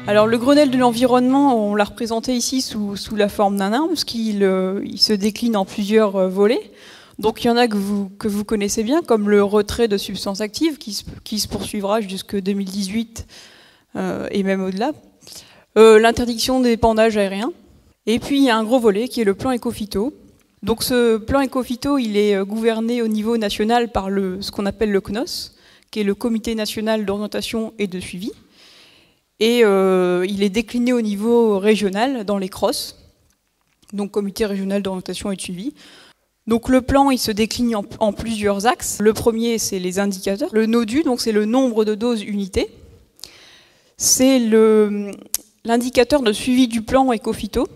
Alors le Grenelle de l'environnement, on l'a représenté ici sous la forme d'un arbre, parce qu'il il se décline en plusieurs volets. Donc il y en a que vous connaissez bien, comme le retrait de substances actives, qui se poursuivra jusqu'en 2018 et même au-delà. L'interdiction des pendages aériens. Et puis il y a un gros volet qui est le plan éco-phyto. Donc ce plan éco-phyto, il est gouverné au niveau national par ce qu'on appelle le CNOS, qui est le Comité national d'orientation et de suivi. Et il est décliné au niveau régional dans les CROS, donc Comité régional d'orientation et de suivi. Donc le plan, il se décline en plusieurs axes. Le premier, c'est les indicateurs. Le NODU, donc c'est le nombre de doses unités. C'est l'indicateur de suivi du plan éco-phyto.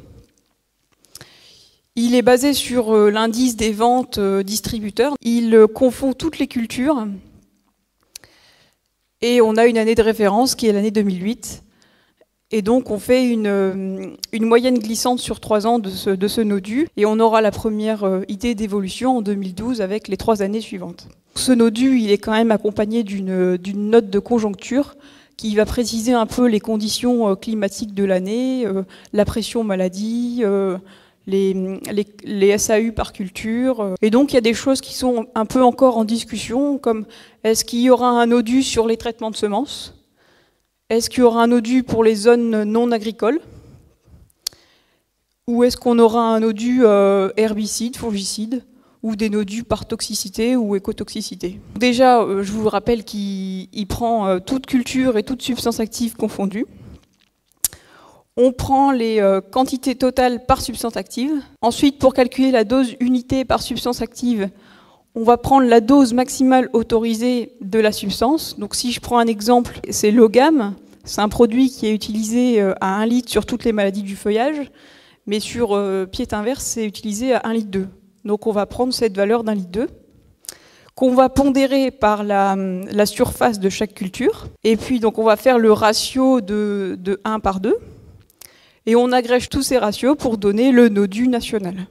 Il est basé sur l'indice des ventes distributeurs. Il confond toutes les cultures. Et on a une année de référence qui est l'année 2008. Et donc on fait une moyenne glissante sur 3 ans de ce NODU. Et on aura la première idée d'évolution en 2012 avec les 3 années suivantes. Ce NODU, il est quand même accompagné d'une note de conjoncture qui va préciser un peu les conditions climatiques de l'année, la pression maladie, les SAU par culture. Et donc il y a des choses qui sont un peu encore en discussion, comme est-ce qu'il y aura un NODU sur les traitements de semences? Est-ce qu'il y aura un NODU pour les zones non agricoles? Ou est-ce qu'on aura un NODU herbicide, fongicide, ou des NODU par toxicité ou écotoxicité? Déjà, je vous rappelle qu'il prend toute culture et toute substance active confondue. On prend les quantités totales par substance active. Ensuite, pour calculer la dose unité par substance active, on va prendre la dose maximale autorisée de la substance. Donc si je prends un exemple, c'est Logam. C'est un produit qui est utilisé à 1 litre sur toutes les maladies du feuillage, mais sur pied inverse, c'est utilisé à 1,2 litre. Donc on va prendre cette valeur d'1,2 litre, qu'on va pondérer par la surface de chaque culture. Et puis donc on va faire le ratio de 1 par 2. Et on agrège tous ces ratios pour donner le NODU national.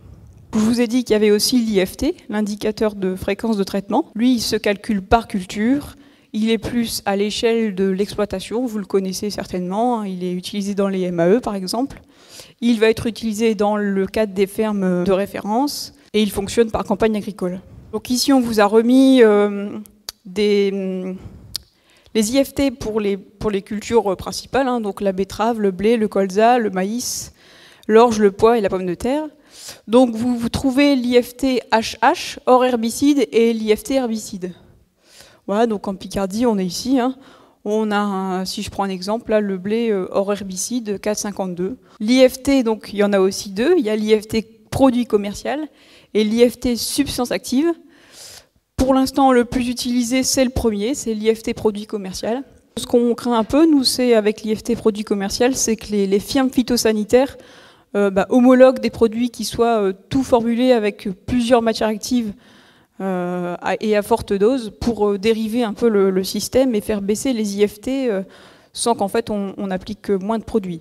Je vous ai dit qu'il y avait aussi l'IFT, l'indicateur de fréquence de traitement. Lui, il se calcule par culture. Il est plus à l'échelle de l'exploitation, vous le connaissez certainement. Il est utilisé dans les MAE, par exemple. Il va être utilisé dans le cadre des fermes de référence. Et il fonctionne par campagne agricole. Donc ici, on vous a remis les IFT pour les cultures principales, hein, donc la betterave, le blé, le colza, le maïs, l'orge, le pois et la pomme de terre. Donc vous trouvez l'IFT HH, hors herbicide, et l'IFT herbicide. Voilà, donc en Picardie, on est ici. Hein. On a, si je prends un exemple, là, le blé hors herbicide, 4,52. L'IFT, donc il y en a aussi 2. Il y a l'IFT produit commercial et l'IFT substance active. Pour l'instant, le plus utilisé, c'est le premier, c'est l'IFT produit commercial. Ce qu'on craint un peu, nous, c'est avec l'IFT produit commercial, c'est que les firmes phytosanitaires homologuent des produits qui soient tout formulés avec plusieurs matières actives et à forte dose pour dériver un peu le système et faire baisser les IFT sans qu'en fait on applique moins de produits.